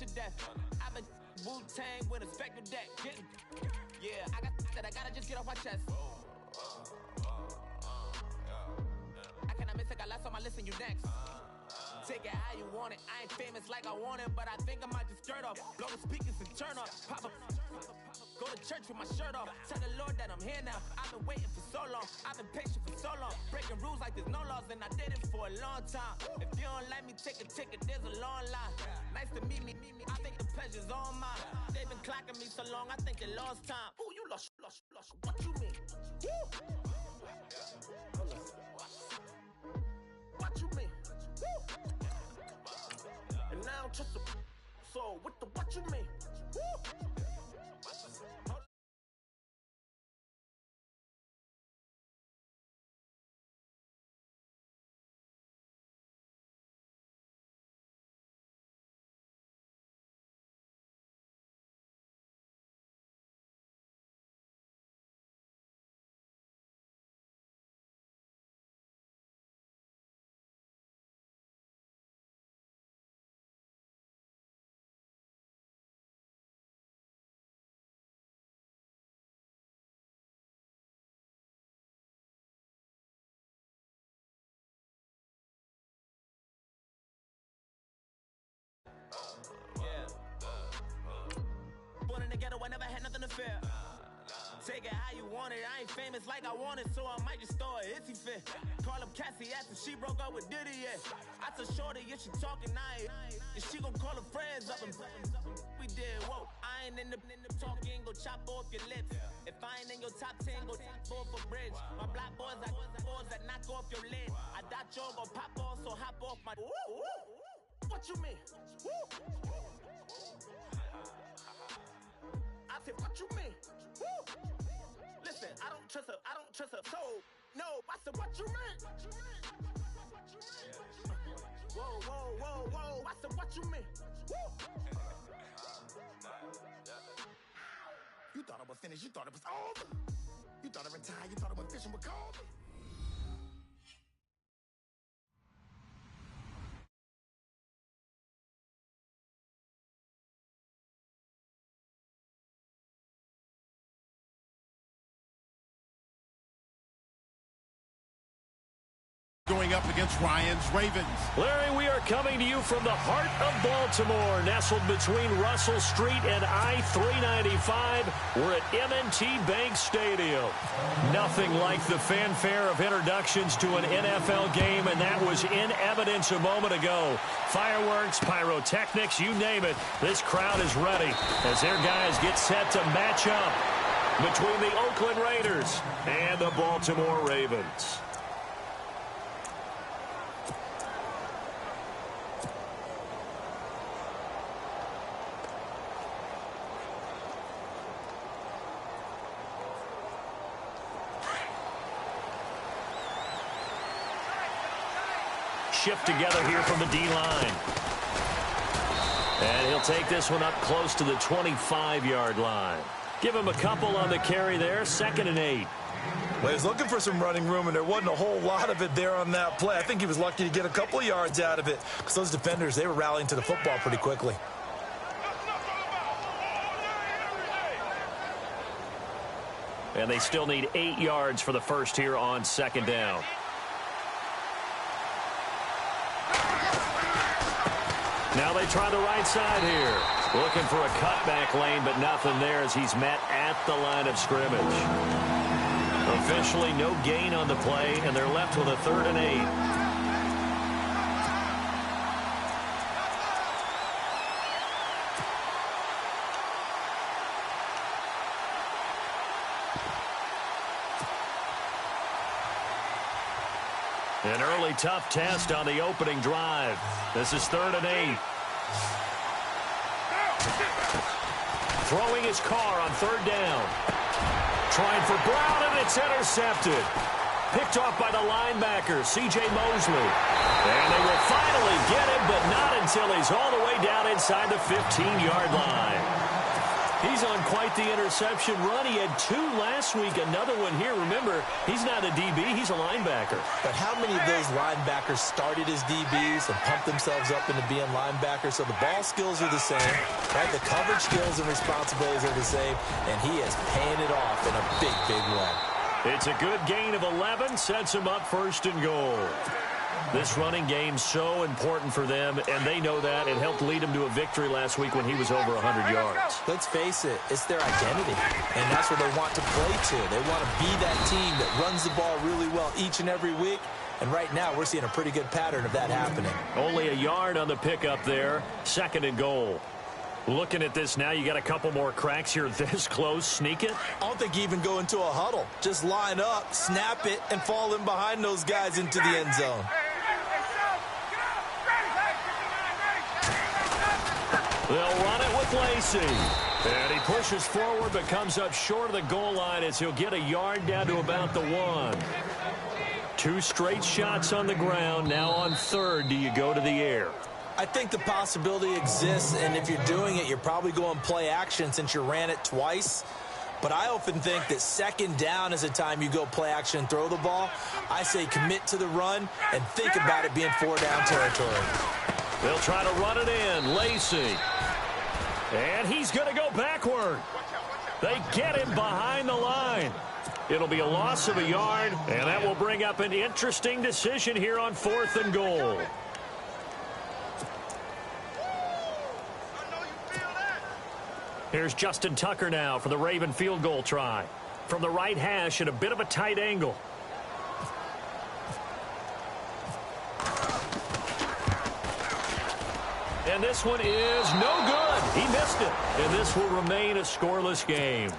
to death. I've been Wu-Tang with a spectral deck. Yeah, I got that. I gotta just get off my chest. I cannot miss it. Got last on my list and you next. Take it how you want it. I ain't famous like I want it, but I think I might just skirt off. Blow the speakers and turn off. Pop up. Go to church with my shirt off. Tell the Lord that I'm here now. I've been waiting for so long. I've been patient for so long. Breaking rules like there's no laws, and I did it for a long time. If you don't let me take a ticket, there's a long line. Nice to meet me. I think the pleasure's all mine. They've been clocking me so long, I think they lost time. Ooh, you lost. What you mean? Woo! What you mean? Woo! And now I'm just a so with the what you mean? Woo! Born in the ghetto, I never had nothing to fear. Take it how you want it. I ain't famous like I want it, so I might just throw a hissy fit. Call up Cassie after she broke up with Diddy, yeah. I told Shorty if she talking, I ain't. And she gon' call her friends up and we did, whoa. I ain't in the talking, go chop off your lips. If I ain't in your top 10, go top 4 for bridge. My black boys that knock off your lid. I dot your go pop off, so hop off my. What you mean? I said, what you mean? Listen, I don't trust her. So, no, I said, what you mean? Whoa. I said, what you mean? You thought I was finished. You thought it was over. You thought I retired. You thought I went fishing with Kobe. Going up against Ryan's Ravens. Larry, we are coming to you from the heart of Baltimore, nestled between Russell Street and I-395. We're at M&T Bank Stadium. Nothing like the fanfare of introductions to an NFL game, and that was in evidence a moment ago. Fireworks, pyrotechnics, you name it. This crowd is ready as their guys get set to match up between the Oakland Raiders and the Baltimore Ravens. Shift together here from the D-line. And he'll take this one up close to the 25-yard line. Give him a couple on the carry there, 2nd and 8. Well, he's looking for some running room, and there wasn't a whole lot of it there on that play. I think he was lucky to get a couple of yards out of it because those defenders, they were rallying to the football pretty quickly. And they still need 8 yards for the first here on 2nd down. Now they try the right side here. Looking for a cutback lane, but nothing there as he's met at the line of scrimmage. Officially no gain on the play, and they're left with a 3rd and 8. An early tough test on the opening drive. This is 3rd and 8. Throwing his car on 3rd down. Trying for Brown, and it's intercepted. Picked off by the linebacker, C.J. Mosley. And they will finally get him, but not until he's all the way down inside the 15-yard line. He's on quite the interception run. He had 2 last week, another one here. Remember, he's not a DB, he's a linebacker. But how many of those linebackers started as DBs and pumped themselves up into being linebackers? So the ball skills are the same, right? The coverage skills and responsibilities are the same, and he is paying it off in a big, big way. It's a good gain of 11, sets him up 1st and goal. This running game's so important for them, and they know that. It helped lead him to a victory last week when he was over 100 yards. Let's face it, it's their identity, and that's what they want to play to. They want to be that team that runs the ball really well each and every week, and right now we're seeing a pretty good pattern of that happening. Only a yard on the pickup there, 2nd and goal. Looking at this now, you got a couple more cracks here this close. Sneak it? I don't think you even go into a huddle. Just line up, snap it, and fall in behind those guys into the end zone. They'll run it with Lacey. And he pushes forward but comes up short of the goal line as he'll get a yard down to about the 1. 2 straight shots on the ground. Now on 3rd, do you go to the air? I think the possibility exists, and if you're doing it, you're probably going play action since you ran it twice. But I often think that 2nd down is the time you go play action and throw the ball. I say commit to the run and think about it being 4-down territory. They'll try to run it in. Lacey. And he's going to go backward. They get him behind the line. It'll be a loss of a yard, and that will bring up an interesting decision here on 4th and goal. Here's Justin Tucker now for the Raven field goal try. From the right hash at a bit of a tight angle. And this one is no good. He missed it. And this will remain a scoreless game.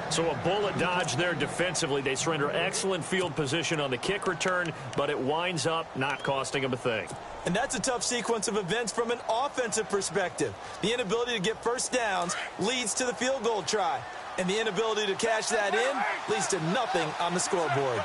So a bullet dodge there defensively. They surrender excellent field position on the kick return, but it winds up not costing them a thing. And that's a tough sequence of events from an offensive perspective. The inability to get first downs leads to the field goal try. And the inability to cash that in leads to nothing on the scoreboard.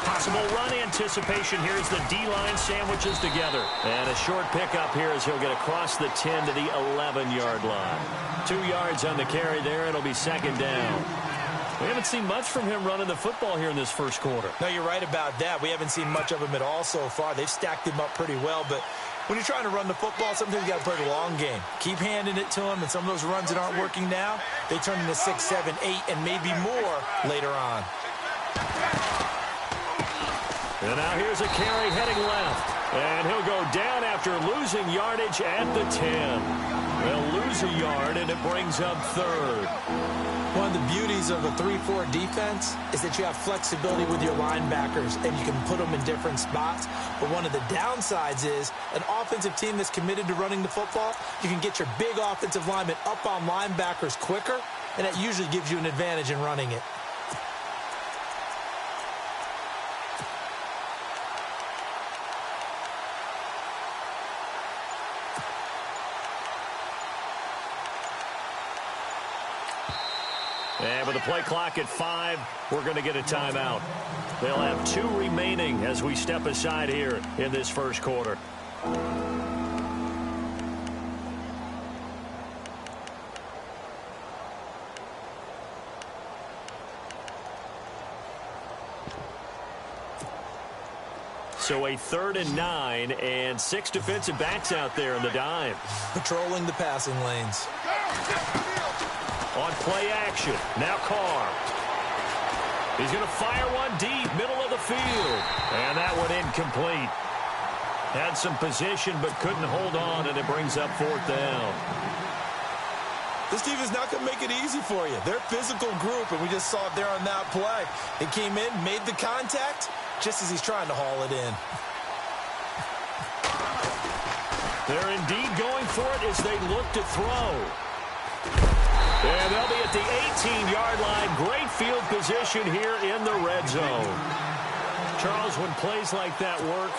Possible run anticipation here as the D-line sandwiches together. And a short pickup here as he'll get across the 10 to the 11-yard line. 2 yards on the carry there. It'll be 2nd down. We haven't seen much from him running the football here in this first quarter. No, you're right about that. We haven't seen much of him at all so far. They've stacked him up pretty well, but when you're trying to run the football, sometimes you got to play the long game. Keep handing it to him, and some of those runs that aren't working now, they turn into 6, 7, 8, and maybe more later on. And now here's a carry heading left. And he'll go down after losing yardage at the 10. They'll lose a yard, and it brings up 3rd. One of the beauties of a 3-4 defense is that you have flexibility with your linebackers, and you can put them in different spots. But one of the downsides is an offensive team that's committed to running the football, you can get your big offensive linemen up on linebackers quicker, and that usually gives you an advantage in running it. And with the play clock at 5, we're going to get a timeout. They'll have 2 remaining as we step aside here in this first quarter. So a 3rd and 9 and 6 defensive backs out there in the dime. Patrolling the passing lanes. On play action, now Carr. He's going to fire one deep, middle of the field. And that one incomplete. Had some position but couldn't hold on, and it brings up 4th down. This team is not going to make it easy for you. They're a physical group, and we just saw it there on that play. They came in, made the contact, just as he's trying to haul it in. They're indeed going for it as they look to throw. And they'll be at the 18-yard line. Great field position here in the red zone. Charles, when plays like that work,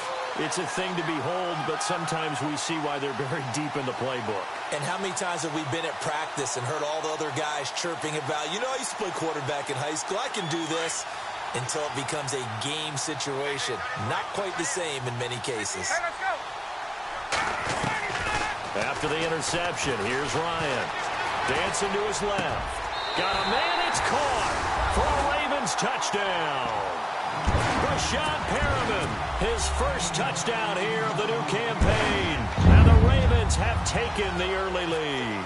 it's a thing to behold, but sometimes we see why they're very deep in the playbook. And how many times have we been at practice and heard all the other guys chirping about, you know, I used to play quarterback in high school. I can do this, until it becomes a game situation. Not quite the same in many cases. Hey, let's go. After the interception, here's Ryan. Dancing to his left. Got a man, it's caught for a Ravens touchdown. Rashad Perriman, his first touchdown here of the new campaign. And the Ravens have taken the early lead.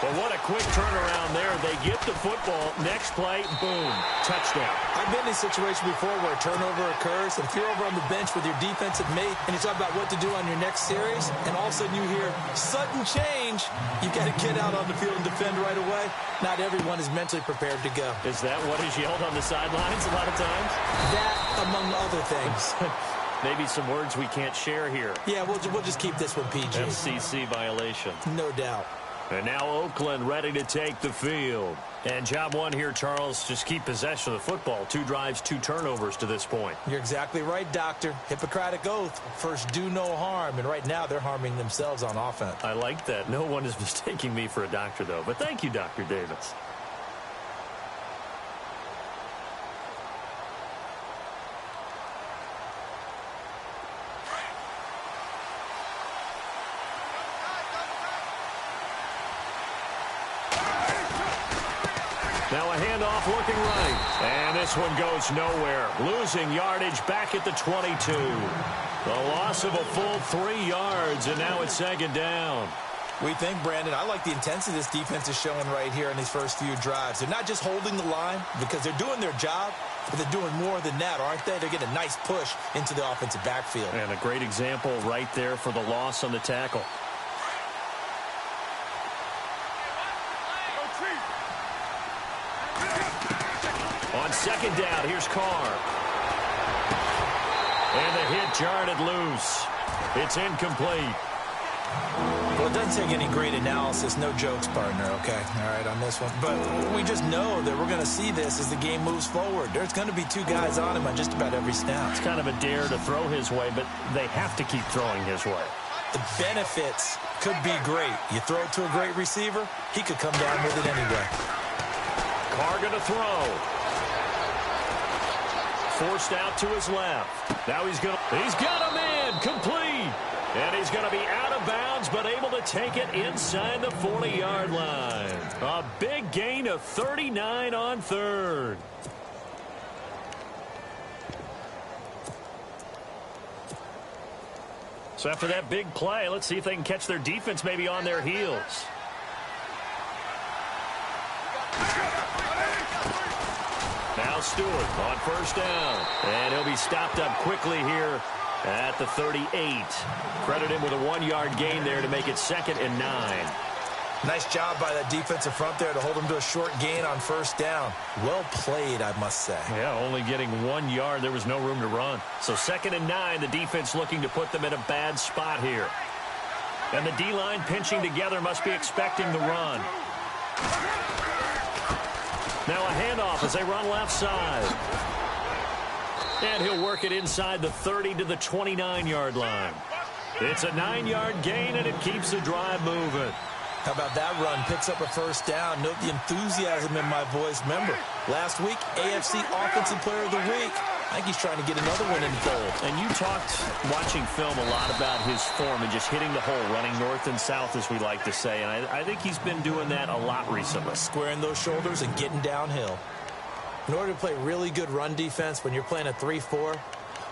But what a quick turnaround there. They get the football. Next play, boom, touchdown. I've been in a situation before where a turnover occurs, and if you're over on the bench with your defensive mate and you talk about what to do on your next series, and all of a sudden you hear sudden change, you've got to get out on the field and defend right away. Not everyone is mentally prepared to go. Is that what is yelled on the sidelines a lot of times? That, among other things. Maybe some words we can't share here. Yeah, we'll just keep this one PG. FCC violation. No doubt. And now Oakland ready to take the field. And job one here, Charles, just keep possession of the football. 2 drives, 2 turnovers to this point. You're exactly right, Doctor. Hippocratic oath. First, do no harm. And right now, they're harming themselves on offense. I like that. No one is mistaking me for a doctor, though. But thank you, Dr. Davis. Now a handoff looking right. And this one goes nowhere. Losing yardage back at the 22. The loss of a full 3 yards, and now it's second down. We think, Brandon, I like the intensity this defense is showing right here in these first few drives. They're not just holding the line because they're doing their job, but they're doing more than that, aren't they? They're getting a nice push into the offensive backfield. And a great example right there for the loss on the tackle. On second down, here's Carr. And the hit jarred it loose. It's incomplete. Well, it doesn't take any great analysis. No jokes, partner, okay? All right, on this one. But we just know that we're going to see this as the game moves forward. There's going to be 2 guys on him on just about every snap. It's kind of a dare to throw his way, but they have to keep throwing his way. The benefits could be great. You throw it to a great receiver, he could come down with it anyway. Carr going to throw. Forced out to his left. Now he's got a man complete. And he's going to be out of bounds, but able to take it inside the 40-yard line. A big gain of 39 on third. So after that big play, let's see if they can catch their defense maybe on their heels. Now Stewart on first down. And he'll be stopped up quickly here at the 38. Credit him with a 1-yard gain there to make it 2nd and 9. Nice job by that defensive front there to hold him to a short gain on first down. Well played, I must say. Yeah, only getting 1 yard. There was no room to run. So 2nd and 9, the defense looking to put them in a bad spot here. And the D-line pinching together must be expecting the run. Now a handoff as they run left side. And he'll work it inside the 30 to the 29-yard line. It's a 9-yard gain, and it keeps the drive moving. How about that run? Picks up a first down. Note the enthusiasm in my voice. Remember, last week, AFC Offensive Player of the Week. I think he's trying to get another one in the fold. And you talked, watching film, a lot about his form and just hitting the hole, running north and south, as we like to say. And I think he's been doing that a lot recently. Squaring those shoulders and getting downhill. In order to play really good run defense when you're playing a 3-4,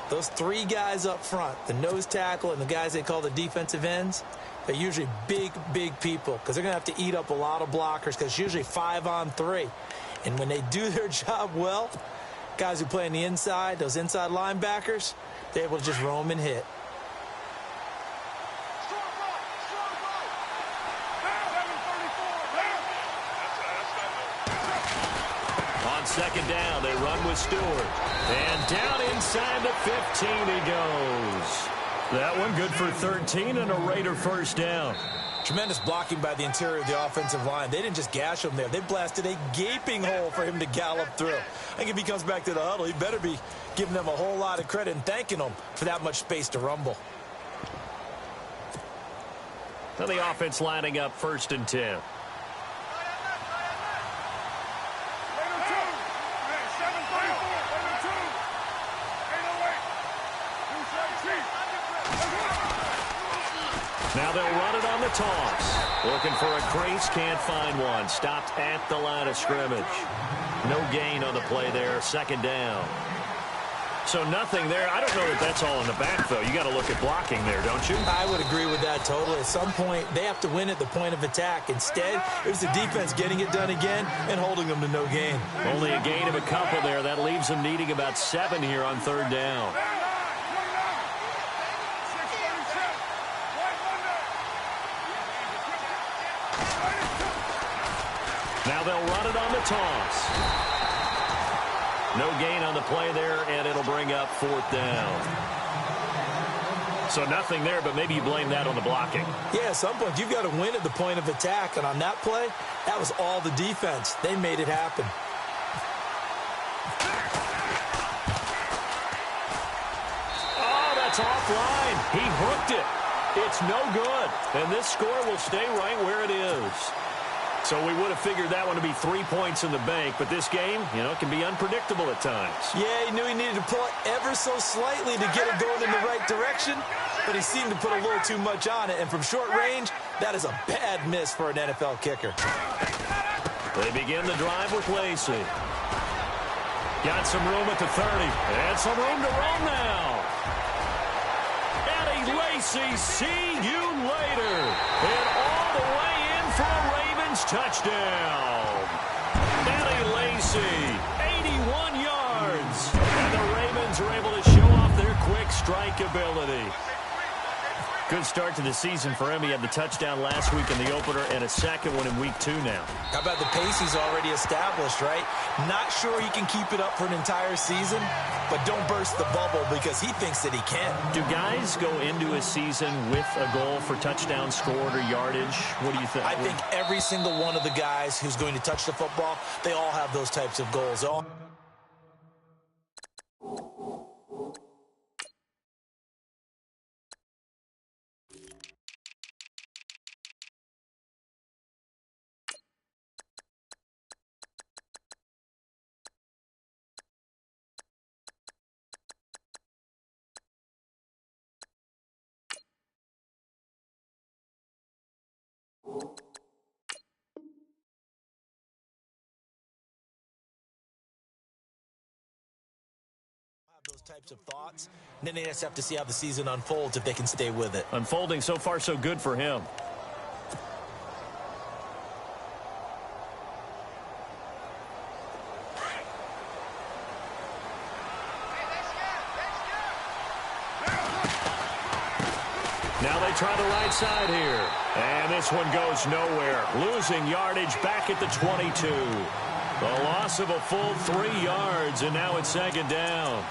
those 3 guys up front, the nose tackle and the guys they call the defensive ends, they're usually big, big people because they're going to have to eat up a lot of blockers because it's usually 5-on-3. And when they do their job well, guys who play on the inside, those inside linebackers, they're able to just roam and hit. On second down, they run with Stewart. And down inside the 15 he goes. That one good for 13 and a Raider first down. Tremendous blocking by the interior of the offensive line. They didn't just gash him there. They blasted a gaping hole for him to gallop through. I think if he comes back to the huddle, he better be giving them a whole lot of credit and thanking them for that much space to rumble. Now the offense lining up 1st and 10. Now they'll run it on the toss. Looking for a crease, can't find one. Stopped at the line of scrimmage. No gain on the play there, second down. So nothing there. I don't know that that's all in the back, though. You got to look at blocking there, don't you? I would agree with that totally. At some point, they have to win at the point of attack. Instead, it was the defense getting it done again and holding them to no gain. Only a gain of a couple there. That leaves them needing about 7 here on third down. Now they'll run it on the toss. No gain on the play there, and it'll bring up fourth down. So nothing there, but maybe you blame that on the blocking. Yeah, at some point, you've got to win at the point of attack, and on that play, that was all the defense. They made it happen. Oh, that's offline. He hooked it. It's no good, and this score will stay right where it is. So we would have figured that one to be 3 points in the bank, but this game, you know, can be unpredictable at times. Yeah, he knew he needed to pull it ever so slightly to get it going in the right direction, but he seemed to put a little too much on it, and from short range, that is a bad miss for an NFL kicker. They begin the drive with Lacey. Got some room at the 30, and some room to roll now. Eddie Lacy, see you later. And all the way in for a Ravens touchdown. Eddie Lacy, 81 yards. And the Ravens are able to show off their quick strike ability. Good start to the season for him. He had the touchdown last week in the opener and a second one in week 2 now. How about the pace he's already established, right? Not sure he can keep it up for an entire season, but don't burst the bubble because he thinks that he can. Do guys go into a season with a goal for touchdown scored or yardage? What do you think? I think every single one of the guys who's going to touch the football, they all have those types of goals. Those types of thoughts, and then they just have to see how the season unfolds if they can stay with it. Unfolding so far so good for him. Now they try the right side here. And this one goes nowhere. Losing yardage back at the 22. The loss of a full 3 yards, and now it's second down.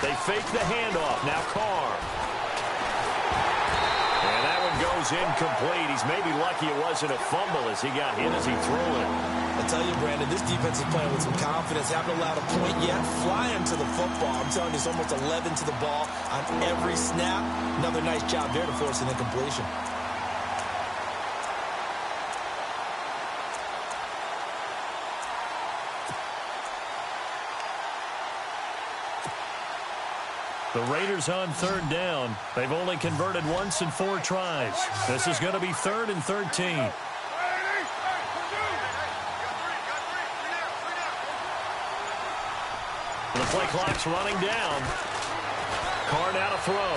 They fake the handoff. Now Carr. And that one goes incomplete. He's maybe lucky it wasn't a fumble as he got hit as he threw it. I tell you, Brandon, this defense is playing with some confidence. Haven't allowed a point yet. Flying to the football. I'm telling you, it's almost 11 to the ball on every snap. Another nice job there to force an incompletion. The Raiders on third down. They've only converted once in 4 tries. This is going to be 3rd and 13. The play clock's running down. Carr now to throw.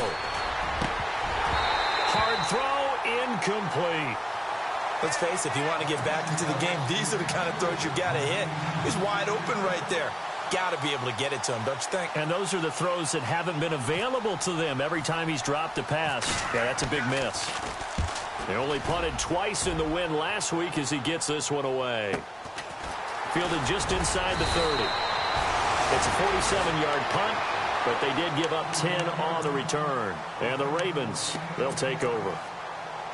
Hard throw, incomplete. Let's face it, if you want to get back into the game, these are the kind of throws you got to hit. He's wide open right there. Got to be able to get it to him, don't you think? And those are the throws that haven't been available to them every time he's dropped a pass. Yeah, that's a big miss. They only punted twice in the win last week as he gets this one away. Fielded just inside the 30. It's a 47-yard punt, but they did give up 10 on the return. And the Ravens, they'll take over.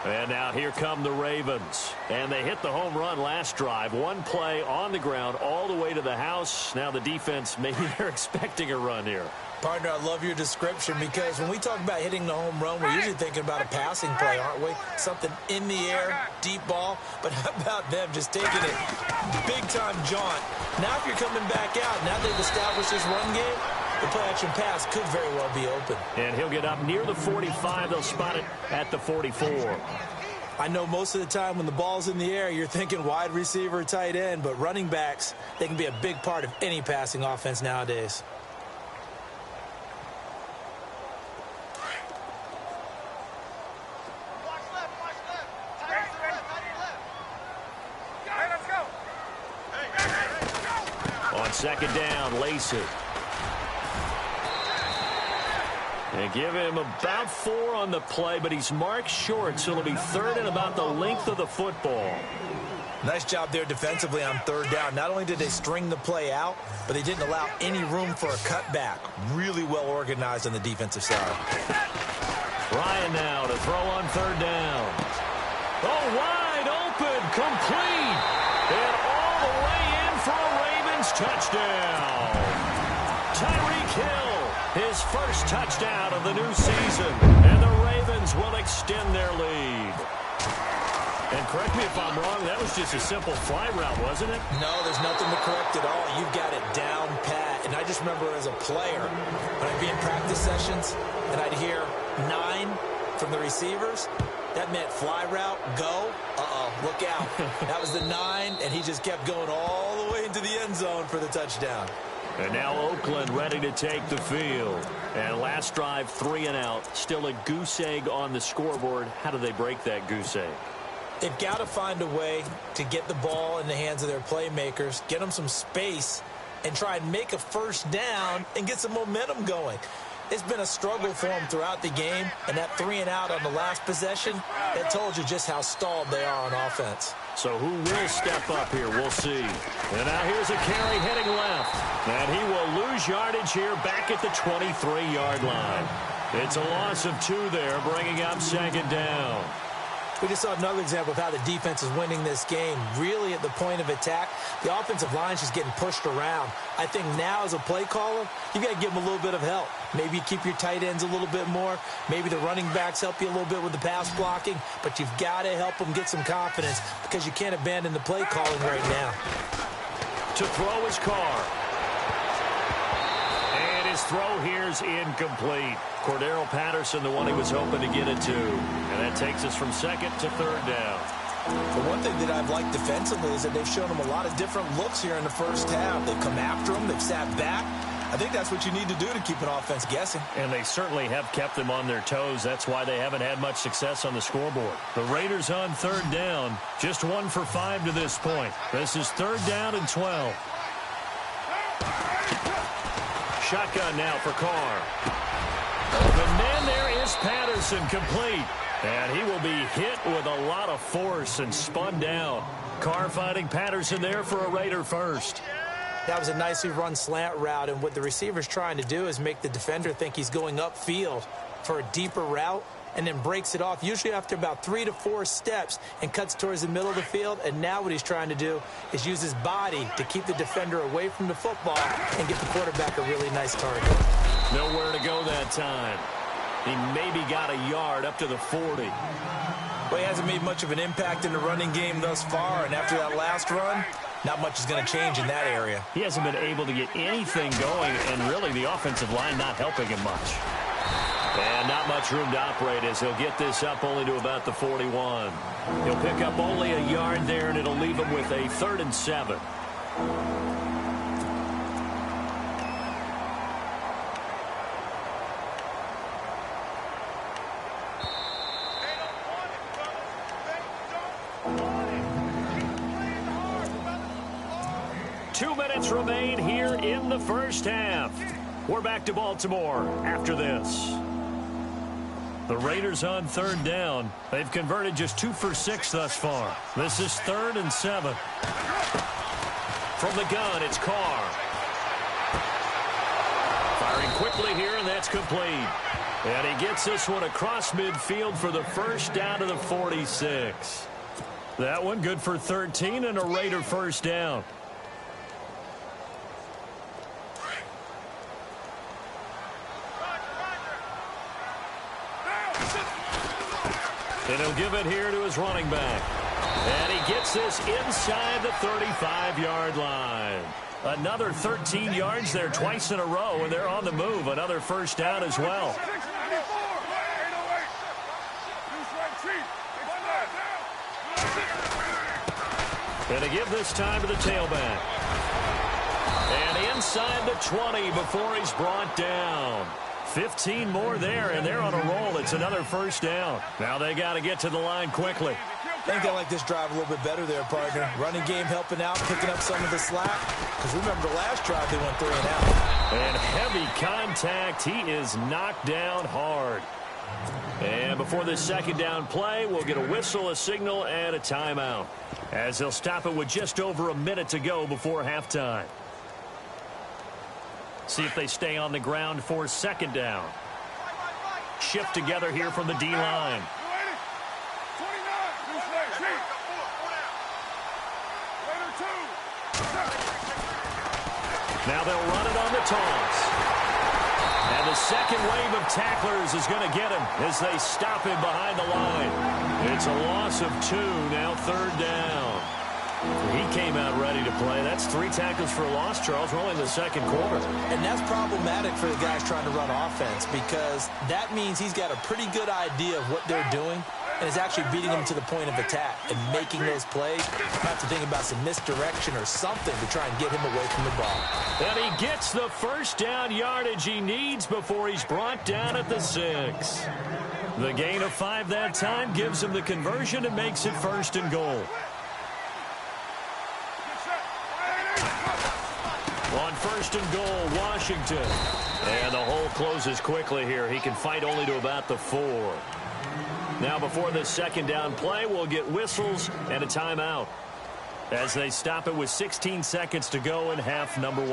And now here come the Ravens. And they hit the home run last drive. One play on the ground all the way to the house. Now the defense, maybe they're expecting a run here. Partner, I love your description because when we talk about hitting the home run, we're usually thinking about a passing play, aren't we? Something in the air, deep ball. But how about them just taking it big-time jaunt? Now if you're coming back out, now they've established this run game, the play-action pass could very well be open. And he'll get up near the 45. They'll spot it at the 44. I know most of the time when the ball's in the air, you're thinking wide receiver, tight end, but running backs, they can be a big part of any passing offense nowadays. On second down, Lacey. And give him about 4 on the play, but he's marked short, so it'll be third and about the length of the football. Nice job there defensively on third down. Not only did they string the play out, but they didn't allow any room for a cutback. Really well organized on the defensive side. Ryan now to throw on third down. Oh, wide open, complete. And all the way in for a Ravens touchdown. Tyreek Hill, his first touchdown of the new season. And the Ravens will extend their lead. And correct me if I'm wrong, that was just a simple fly route, wasn't it? No, there's nothing to correct at all. You've got it down pat. And I just remember as a player, when I'd be in practice sessions and I'd hear 9 from the receivers, that meant fly route, go, look out. That was the 9, and he just kept going all the way into the end zone for the touchdown. And now Oakland ready to take the field. And last drive, 3 and out. Still a goose egg on the scoreboard. How do they break that goose egg? They've got to find a way to get the ball in the hands of their playmakers, get them some space, and try and make a first down and get some momentum going. It's been a struggle for them throughout the game, and that 3 and out on the last possession, that told you just how stalled they are on offense. So who will step up here? We'll see. And now here's a carry heading left. And he will lose yardage here back at the 23-yard line. It's a loss of 2 there, bringing up second down. We just saw another example of how the defense is winning this game. Really at the point of attack, the offensive line is just getting pushed around. I think now as a play caller, you got to give them a little bit of help. Maybe you keep your tight ends a little bit more. Maybe the running backs help you a little bit with the pass blocking. But you've got to help them get some confidence because you can't abandon the play calling right now. To throw his car. And his throw here's incomplete. Cordero Patterson, the one he was hoping to get it to. And that takes us from second to third down. The one thing that I've liked defensively is that they've shown him a lot of different looks here in the first half. They've come after him. They've sat back. I think that's what you need to do to keep an offense guessing. And they certainly have kept them on their toes. That's why they haven't had much success on the scoreboard. The Raiders on third down. Just 1 for 5 to this point. This is third down and 12. Shotgun now for Carr. And then there is Patterson, complete. And he will be hit with a lot of force and spun down. Carr finding Patterson there for a Raider first. That was a nicely run slant route, and what the receiver's trying to do is make the defender think he's going upfield for a deeper route and then breaks it off, usually after about 3 to 4 steps, and cuts towards the middle of the field. And now what he's trying to do is use his body to keep the defender away from the football and get the quarterback a really nice target. Nowhere to go that time. He maybe got a yard up to the 40. Well, he hasn't made much of an impact in the running game thus far, and after that last run, not much is going to change in that area. He hasn't been able to get anything going, and really the offensive line not helping him much. And not much room to operate as he'll get this up only to about the 41. He'll pick up only a yard there, and it'll leave him with a 3rd and 7. Remain here in the first half. We're back to Baltimore after this. The Raiders on third down. They've converted just 2 for 6 thus far. This is 3rd and 7. From the gun, it's Carr. Firing quickly here, and that's complete. And he gets this one across midfield for the first down to the 46. That one good for 13 and a Raider first down. And he'll give it here to his running back. And he gets this inside the 35-yard line. Another 13 yards there twice in a row, and they're on the move. Another first down as well. And to give this time to the tailback. And inside the 20 before he's brought down. 15 more there, and they're on a roll. It's another first down. Now they got to get to the line quickly. I think I like this drive a little bit better there, partner. Running game helping out, picking up some of the slack. Because remember the last drive, they went 3 and out. And heavy contact. He is knocked down hard. And before this second down play, we'll get a whistle, a signal, and a timeout. As they'll stop it with just over a minute to go before halftime. See if they stay on the ground for second down. Shift together here from the D-line. Now they'll run it on the toss. And the second wave of tacklers is going to get him as they stop him behind the line. It's a loss of 2, now third down. He came out ready to play. That's 3 tackles for a loss, Charles. We're only in the second quarter. And that's problematic for the guys trying to run offense because that means he's got a pretty good idea of what they're doing and is actually beating them to the point of attack and making those plays. Have to think about some misdirection or something to try and get him away from the ball. And he gets the first down yardage he needs before he's brought down at the 6. The gain of 5 that time gives him the conversion and makes it first and goal. On first and goal, Washington. And the hole closes quickly here. He can fight only to about the 4. Now before this second down play, we'll get whistles and a timeout as they stop it with 16 seconds to go in half number 1.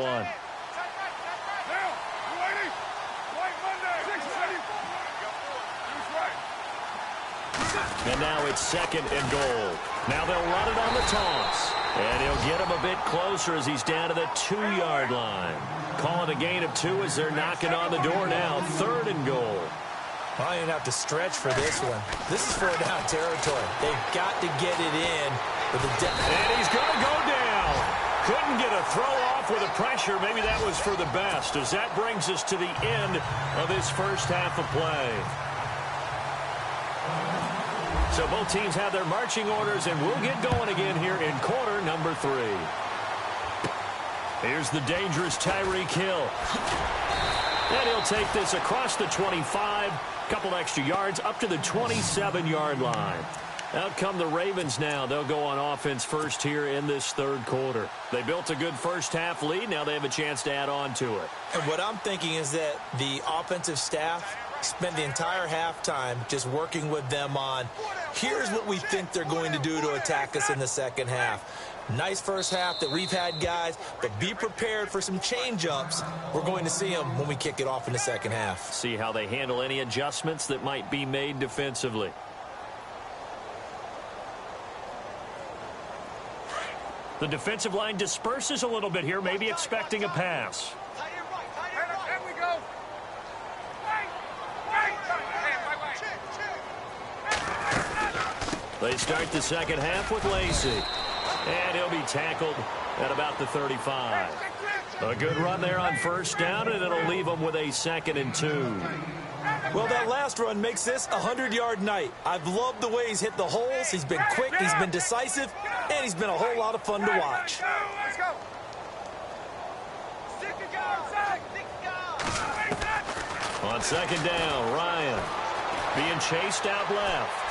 And now it's second and goal. Now they'll run it on the toss. And he'll get him a bit closer as he's down to the 2-yard line. Call it a gain of 2 as they're knocking on the door now. Third and goal. I didn't have to stretch for this one. This is 4-down territory. They've got to get it in. With the and he's going to go down. Couldn't get a throw off with the pressure. Maybe that was for the best as that brings us to the end of this first half of play. So both teams have their marching orders, and we'll get going again here in quarter number 3. Here's the dangerous Tyreek Hill. And he'll take this across the 25, couple extra yards, up to the 27-yard line. Out come the Ravens now. They'll go on offense first here in this third quarter. They built a good first half lead. Now they have a chance to add on to it. And what I'm thinking is that the offensive staff spent the entire halftime just working with them on, here's what we think they're going to do to attack us in the second half. Nice first half that we've had, guys, but be prepared for some change-ups. We're going to see them when we kick it off in the second half. See how they handle any adjustments that might be made defensively. The defensive line disperses a little bit here, maybe expecting a pass. They start the second half with Lacey. And he'll be tackled at about the 35. A good run there on first down, and it'll leave them with a 2nd and 2. Well, that last run makes this a 100-yard night. I've loved the way he's hit the holes. He's been quick, he's been decisive, and he's been a whole lot of fun to watch. On second down, Ryan being chased out left.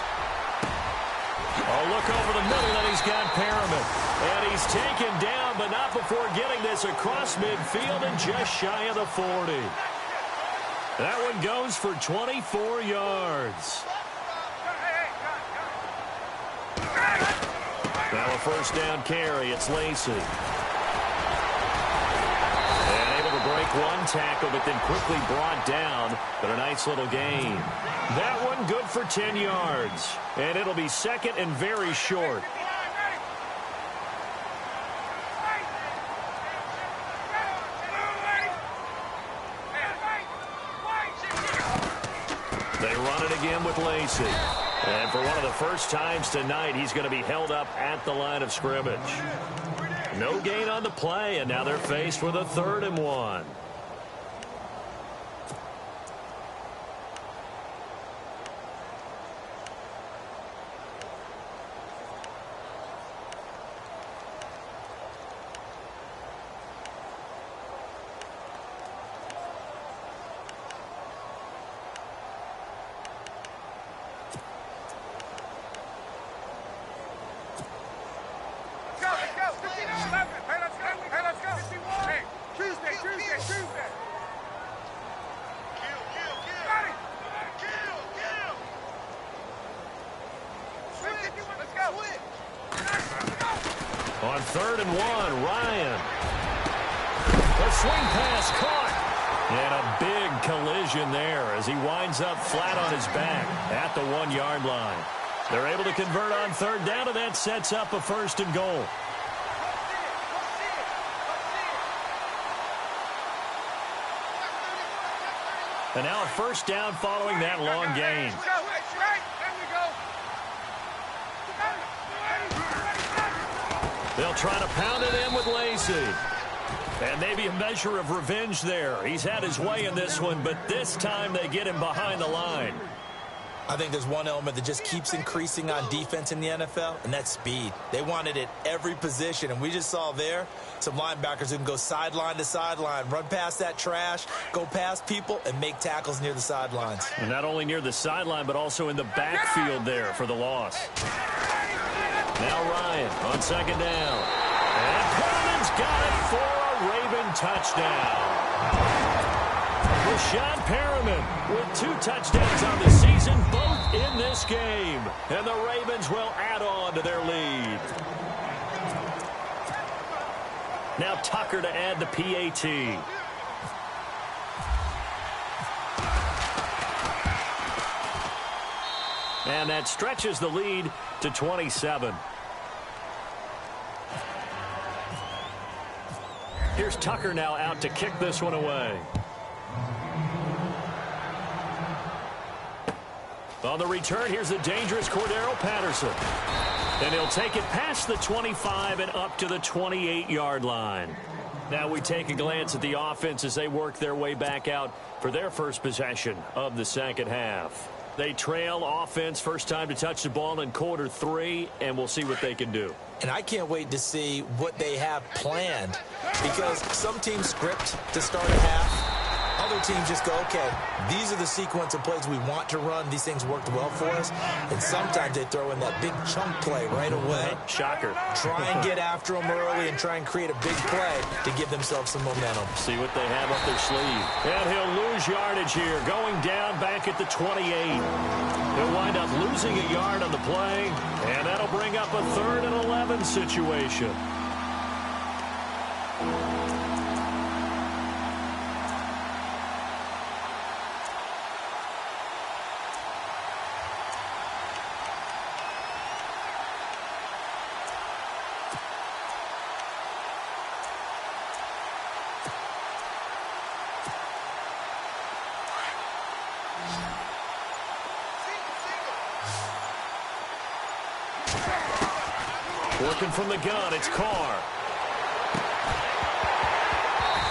Oh, look over the middle, and he's got Perriman. And he's taken down, but not before getting this across midfield and just shy of the 40. That one goes for 24 yards. Now a first down carry. It's Lacey. And able to break make one tackle, but then quickly brought down. But a nice little gain. That one good for 10 yards. And it'll be second and very short. They run it again with Lacey. And for one of the first times tonight, he's going to be held up at the line of scrimmage. No gain on the play, and now they're faced with a 3rd and 1. On 3rd and 1, Ryan. The swing pass caught. And a big collision there as he winds up flat on his back at the 1-yard line. They're able to convert on 3rd down, and that sets up a 1st and goal. And now a 1st down following that long gain. They'll try to pound it in with Lacey. And maybe a measure of revenge there. He's had his way in this one, but this time they get him behind the line. I think there's one element that just keeps increasing on defense in the NFL, and that's speed. They want it at every position, and we just saw there some linebackers who can go sideline to sideline, run past that trash, go past people, and make tackles near the sidelines. And not only near the sideline, but also in the backfield there for the loss. Now Ryan on 2nd down. And Perriman's got it for a Raven touchdown. Rashad Perriman with 2 touchdowns on the season, both in this game. And the Ravens will add on to their lead. Now Tucker to add the PAT. And that stretches the lead to 27. Here's Tucker now out to kick this one away. On the return, here's the dangerous Cordero Patterson. And he'll take it past the 25 and up to the 28-yard line. Now we take a glance at the offense as they work their way back out for their first possession of the second half. They trail offense, first time to touch the ball in quarter 3, and we'll see what they can do. And I can't wait to see what they have planned, because some teams script to start a half. Other teams just go, okay, these are the sequence of plays we want to run. These things worked well for us. And sometimes they throw in that big chunk play right away. Shocker. Try and get after them early and try and create a big play to give themselves some momentum. See what they have up their sleeve. And he'll lose yardage here, going down back at the 28. He'll wind up losing a yard on the play, and that'll bring up a 3rd and 11 situation. Working from the gun, it's Carr.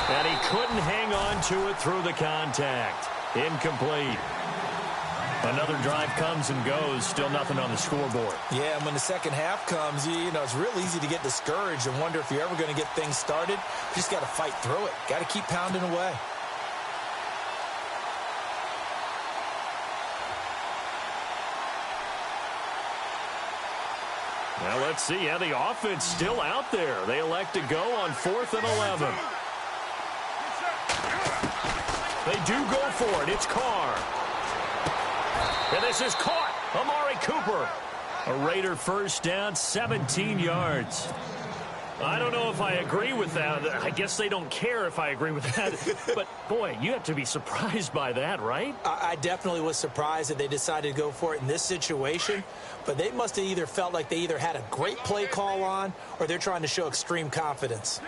And he couldn't hang on to it through the contact. Incomplete. Another drive comes and goes, still nothing on the scoreboard. Yeah, and when the second half comes, you know, it's real easy to get discouraged and wonder if you're ever going to get things started. You just got to fight through it. Got to keep pounding away. Now let's see. Yeah, the offense still out there. They elect to go on 4th and 11. They do go for it. It's Carr. And this is caught. Amari Cooper. A Raider first down, 17 yards. I don't know if I agree with that. I guess they don't care if I agree with that. But, boy, you have to be surprised by that, right? I definitely was surprised that they decided to go for it in this situation. But they must have either felt like they either had a great play call on or they're trying to show extreme confidence.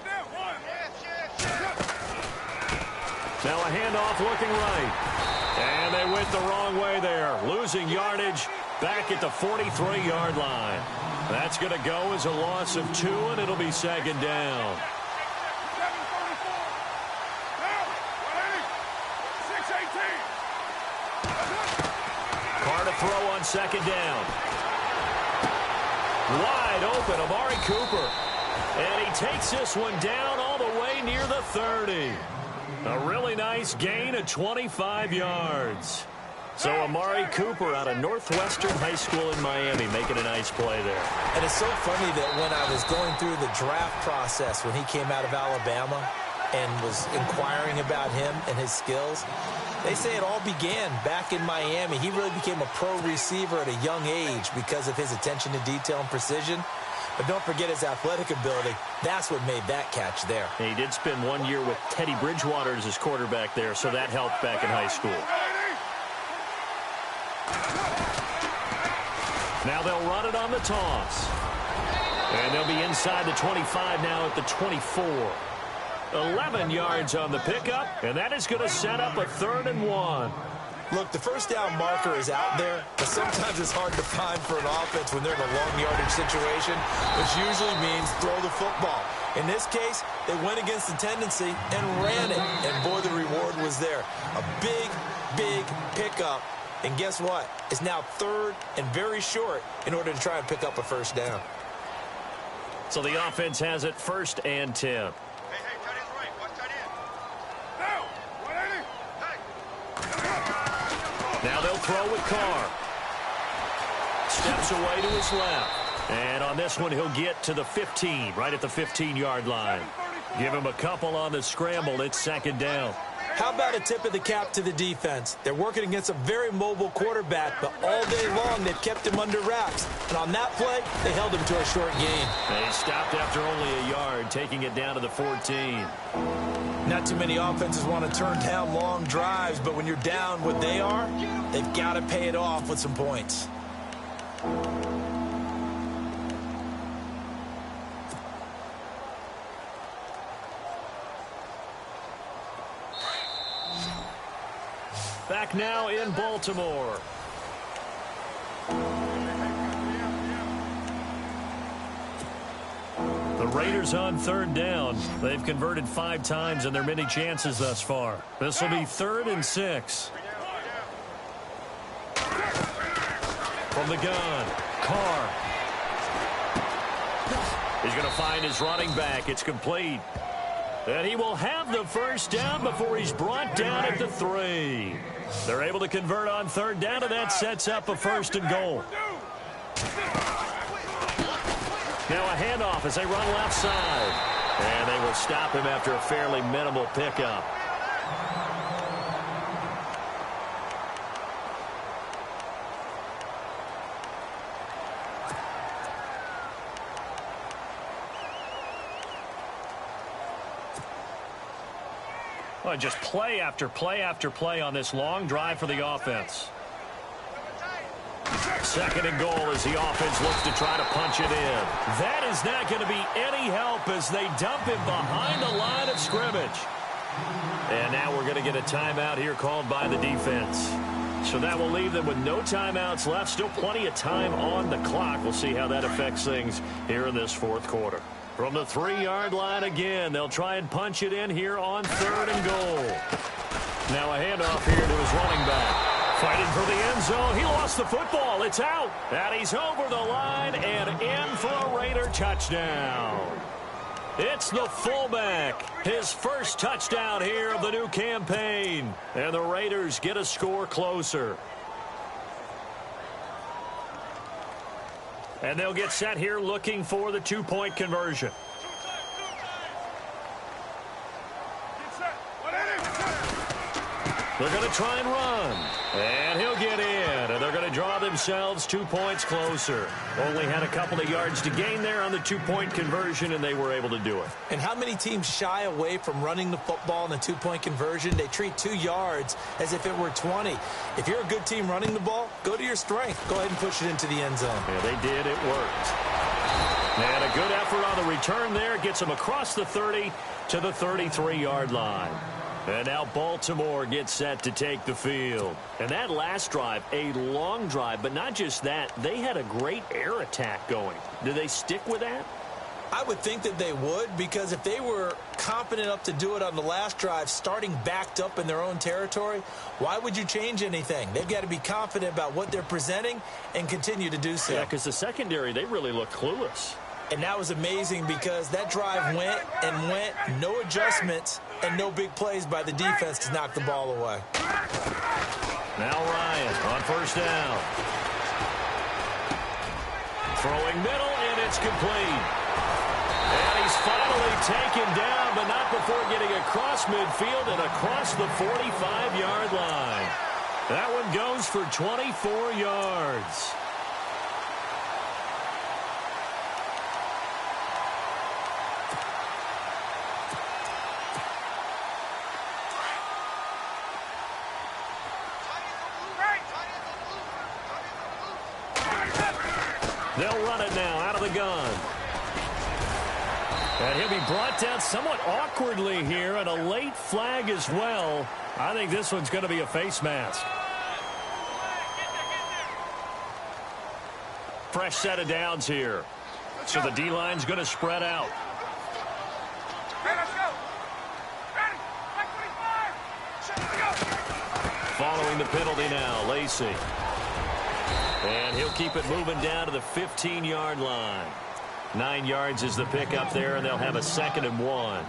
Now a handoff looking right. And they went the wrong way there. Losing yardage back at the 43-yard line. That's going to go as a loss of 2, and it'll be second down. Carr to throw on second down. Wide open, Amari Cooper. And he takes this one down all the way near the 30. A really nice gain of 25 yards. So Amari Cooper out of Northwestern High School in Miami making a nice play there. And it's so funny that when I was going through the draft process when he came out of Alabama and was inquiring about him and his skills, they say it all began back in Miami. He really became a pro receiver at a young age because of his attention to detail and precision. But don't forget his athletic ability. That's what made that catch there. And he did spend 1 year with Teddy Bridgewater as his quarterback there, so that helped back in high school. Now they'll run it on the toss. And they'll be inside the 25 now at the 24. 11 yards on the pickup, and that is going to set up a 3rd and 1. Look, the first down marker is out there, but sometimes it's hard to find for an offense when they're in a long yardage situation, which usually means throw the football. In this case, they went against the tendency and ran it, and boy, the reward was there. A big, big pickup, and guess what? It's now 3rd and very short in order to try and pick up a first down. So the offense has it 1st and 10. Now they'll throw with Carr. Steps away to his left. And on this one, he'll get to the 15, right at the 15-yard line. Give him a couple on the scramble. It's 2nd down. How about a tip of the cap to the defense? They're working against a very mobile quarterback, but all day long they've kept him under wraps. And on that play, they held him to a short gain. They stopped after only a yard, taking it down to the 14. Not too many offenses want to turn down long drives, but when you're down what they are, they've got to pay it off with some points. Back now in Baltimore. The Raiders on 3rd down. They've converted 5 times in their many chances thus far. This will be 3rd and 6. From the gun, Carr. He's going to find his running back. It's complete. And he will have the first down before he's brought down at the 3. They're able to convert on 3rd down, and that sets up a 1st and goal. Now a handoff as they run left side. And they will stop him after a fairly minimal pickup. Well, just play after play after play on this long drive for the offense. 2nd and goal as the offense looks to try to punch it in. That is not going to be any help as they dump him behind the line of scrimmage. And now we're going to get a timeout here called by the defense. So that will leave them with no timeouts left. Still plenty of time on the clock. We'll see how that affects things here in this 4th quarter. From the 3-yard line again, they'll try and punch it in here on 3rd and goal. Now a handoff here to his running back. Fighting for the end zone. He lost the football. It's out. And he's over the line and in for a Raider touchdown. It's the fullback. His first touchdown here of the new campaign. And the Raiders get a score closer. And they'll get set here looking for the 2-point conversion. They're going to try and run. And he'll get in. And they're going to to draw themselves 2 points closer. Only had a couple of yards to gain there on the two-point conversion, and they were able to do it. And how many teams shy away from running the football in a two-point conversion? They treat 2 yards as if it were 20. If you're a good team running the ball, go to your strength. Go ahead and push it into the end zone. Yeah, they did. It worked. And a good effort on the return there. Gets them across the 30 to the 33-yard line. And now Baltimore gets set to take the field. And that last drive, a long drive, but not just that. They had a great air attack going. Do they stick with that? I would think that they would, because if they were confident enough to do it on the last drive, starting backed up in their own territory, why would you change anything? They've got to be confident about what they're presenting and continue to do so. Yeah, because the secondary, they really look clueless. And that was amazing because that drive went and went, no adjustments, and no big plays by the defense to knock the ball away. Now Ryan on first down. Throwing middle, and it's complete. And he's finally taken down, but not before getting across midfield and across the 45-yard line. That one goes for 24 yards. They'll run it now out of the gun. And he'll be brought down somewhat awkwardly here, and a late flag as well. I think this one's going to be a face mask. Fresh set of downs here. So the D-line's going to spread out. Following the penalty now, Lacey. And he'll keep it moving down to the 15-yard line. 9 yards is the pickup there, and they'll have a 2nd and 1.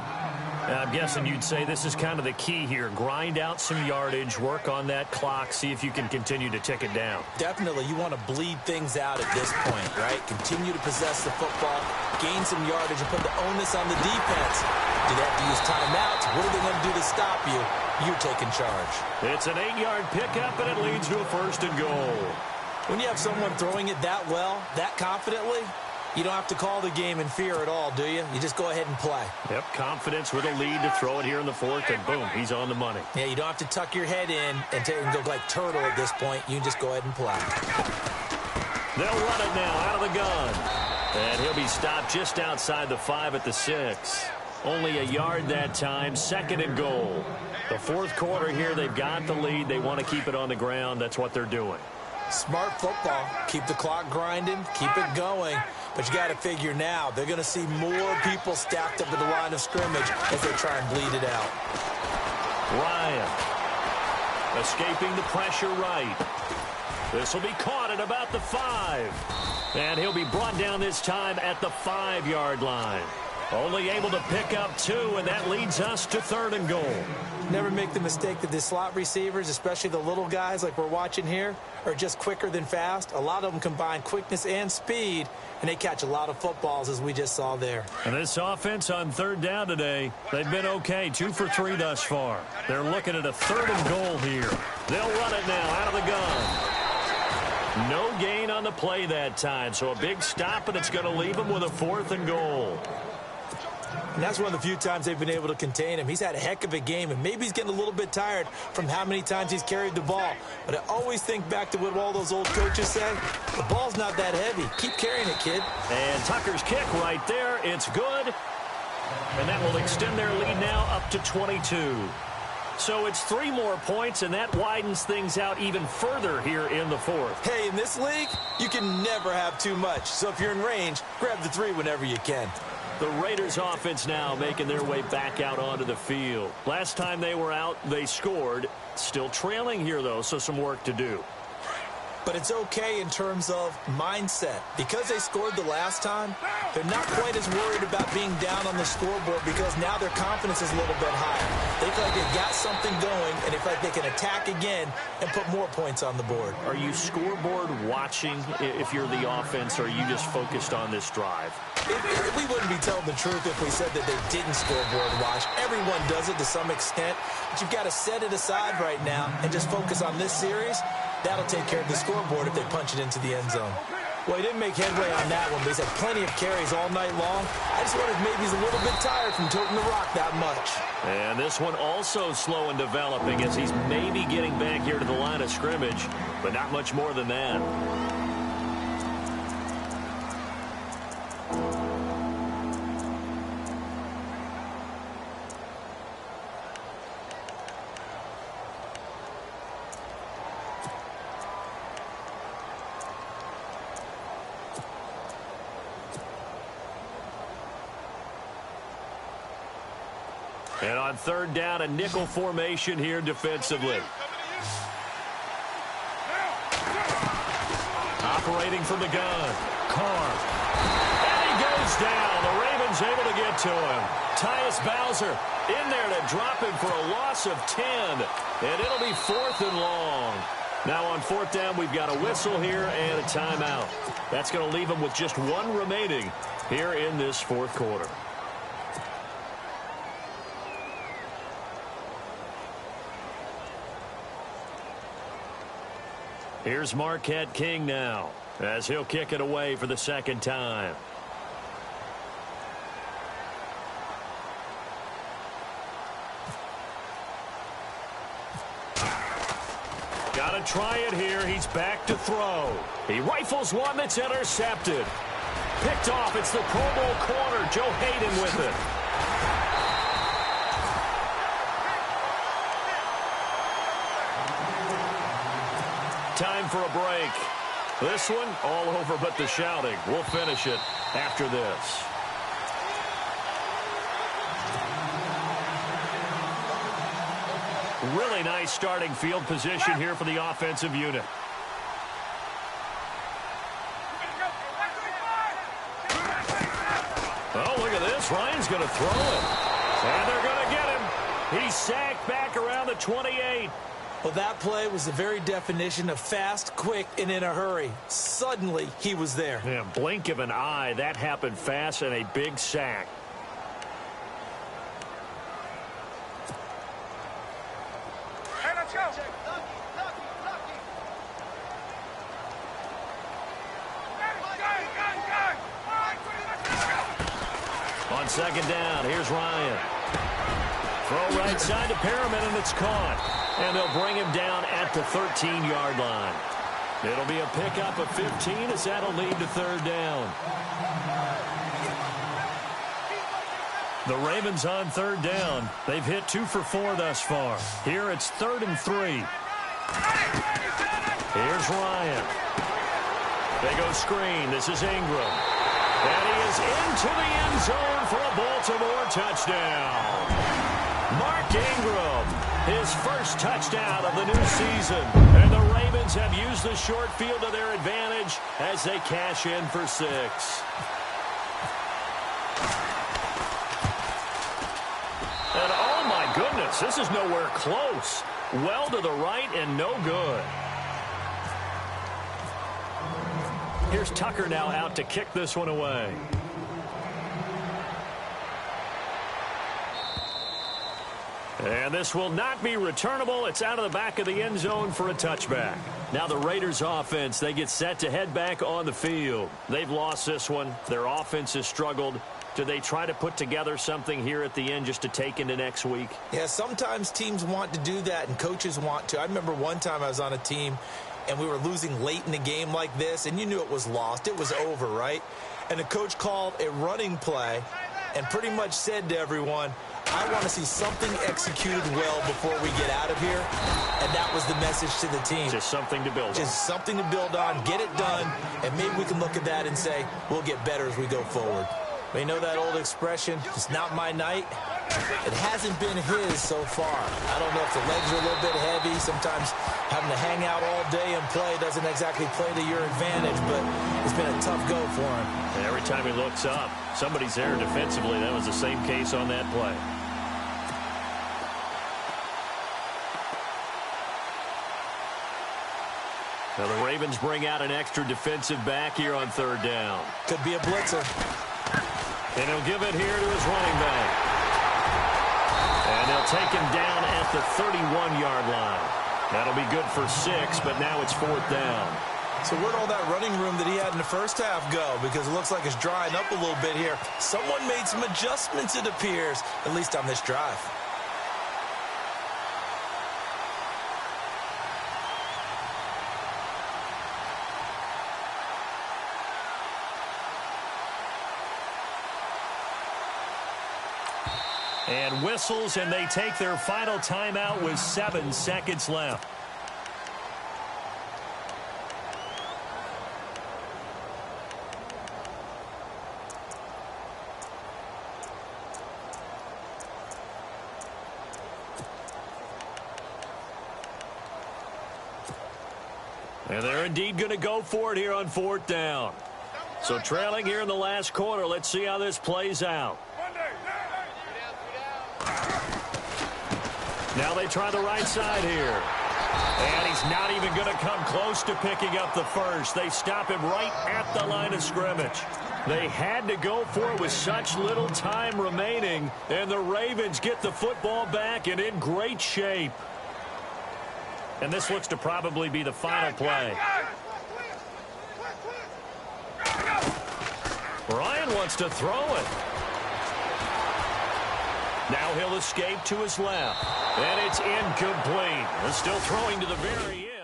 I'm guessing you'd say this is kind of the key here. Grind out some yardage, work on that clock, see if you can continue to tick it down. Definitely. You want to bleed things out at this point, right? Continue to possess the football, gain some yardage, and put the onus on the defense. Do they have to use timeouts? What are they going to do to stop you? You're taking charge. It's an 8-yard pickup, and it leads to a 1st and goal. When you have someone throwing it that well, that confidently, you don't have to call the game in fear at all, do you? You just go ahead and play. Yep, confidence with a lead to throw it here in the 4th, and boom, he's on the money. Yeah, you don't have to tuck your head in and go like turtle at this point. You can just go ahead and play. They'll run it now out of the gun. And he'll be stopped just outside the 5 at the 6. Only a yard that time, 2nd and goal. The 4th quarter here, they've got the lead. They want to keep it on the ground. That's what they're doing. Smart football. Keep the clock grinding. Keep it going. But you got to figure now, they're going to see more people stacked up at the line of scrimmage as they try and bleed it out. Ryan escaping the pressure right. This will be caught at about the 5. And he'll be brought down this time at the 5-yard line. Only able to pick up 2, and that leads us to 3rd and goal. Never make the mistake that the slot receivers, especially the little guys like we're watching here, are just quicker than fast. A lot of them combine quickness and speed, and they catch a lot of footballs, as we just saw there. And this offense on 3rd down today, they've been okay, 2 for 3 thus far. They're looking at a 3rd and goal here. They'll run it now out of the gun. No gain on the play that time, so a big stop, and it's going to leave them with a 4th and goal. And that's one of the few times they've been able to contain him. He's had a heck of a game, and maybe he's getting a little bit tired from how many times he's carried the ball. But I always think back to what all those old coaches say. The ball's not that heavy. Keep carrying it, kid. And Tucker's kick right there. It's good. And that will extend their lead now up to 22. So it's 3 more points, and that widens things out even further here in the 4th. Hey, in this league, you can never have too much. So if you're in range, grab the 3 whenever you can. The Raiders offense now making their way back out onto the field. Last time they were out, they scored. Still trailing here, though, so some work to do. But it's okay in terms of mindset. Because they scored the last time, they're not quite as worried about being down on the scoreboard because now their confidence is a little bit higher. They feel like they've got something going, and they feel like they can attack again and put more points on the board. Are you scoreboard watching if you're the offense, or are you just focused on this drive? We wouldn't be telling the truth if we said that they didn't scoreboard watch. Everyone does it to some extent, but you've got to set it aside right now and just focus on this series That'll take care of the scoreboard if they punch it into the end zone. Well, he didn't make headway on that one, but he's had plenty of carries all night long. I just wondered if maybe he's a little bit tired from toting the rock that much. And this one also slow in developing as he's maybe getting back here to the line of scrimmage, but not much more than that. And on third down, a nickel formation here defensively. Operating from the gun. Carr. And he goes down. The Ravens able to get to him. Tyus Bowser in there to drop him for a loss of 10. And it'll be 4th and long. Now on 4th down, we've got a whistle here and a timeout. That's going to leave them with just one remaining here in this 4th quarter. Here's Marquette King now, as he'll kick it away for the 2nd time. Got to try it here. He's back to throw. He rifles one that's intercepted. Picked off. It's the Pro Bowl corner. Joe Hayden with it. Time for a break. This one all over but the shouting. We'll finish it after this. Really nice starting field position here for the offensive unit. Oh, look at this. Ryan's going to throw it. And they're going to get him. He's sacked back around the 28. Well, that play was the very definition of fast, quick, and in a hurry. Suddenly, he was there. Yeah, blink of an eye. That happened fast and a big sack. Hey, let's go. On 2nd down, here's Ryan. Throw right side to Perriman, and it's caught. And they'll bring him down at the 13-yard line. It'll be a pickup of 15 as that'll lead to 3rd down. The Ravens on 3rd down. They've hit 2 for 4 thus far. Here it's 3rd and 3. Here's Ryan. They go screen. This is Ingram. And he is into the end zone for a Baltimore touchdown. Mark Ingram, his first touchdown of the new season. And the Ravens have used the short field to their advantage as they cash in for 6. And oh my goodness, this is nowhere close. Well to the right and no good. Here's Tucker now out to kick this one away. And this will not be returnable. It's out of the back of the end zone for a touchback. Now the Raiders offense, they get set to head back on the field. They've lost this one. Their offense has struggled. Do they try to put together something here at the end just to take into next week? Yeah, sometimes teams want to do that and coaches want to. I remember one time I was on a team and we were losing late in the game like this, and you knew it was lost. It was over, right? And the coach called a running play and pretty much said to everyone, I want to see something executed well before we get out of here. And that was the message to the team. Just something to build on. Just something to build on, get it done, and maybe we can look at that and say, we'll get better as we go forward. You know that old expression, it's not my night? It hasn't been his so far. I don't know if the legs are a little bit heavy. Sometimes having to hang out all day and play doesn't exactly play to your advantage, but it's been a tough go for him. And every time he looks up, somebody's there defensively. That was the same case on that play. Now the Ravens bring out an extra defensive back here on 3rd down. Could be a blitzer. And he'll give it here to his running back. And they'll take him down at the 31-yard line. That'll be good for 6, but now it's 4th down. So where'd all that running room that he had in the first half go? Because it looks like it's drying up a little bit here. Someone made some adjustments, it appears, at least on this drive. And whistles, and they take their final timeout with 7 seconds left. And they're indeed going to go for it here on 4th down. So trailing here in the last quarter, let's see how this plays out. Now they try the right side here. And he's not even going to come close to picking up the first. They stop him right at the line of scrimmage. They had to go for it with such little time remaining. And the Ravens get the football back and in great shape. And this looks to probably be the final play. Ryan wants to throw it. Now he'll escape to his left. And it's incomplete. They're still throwing to the very end.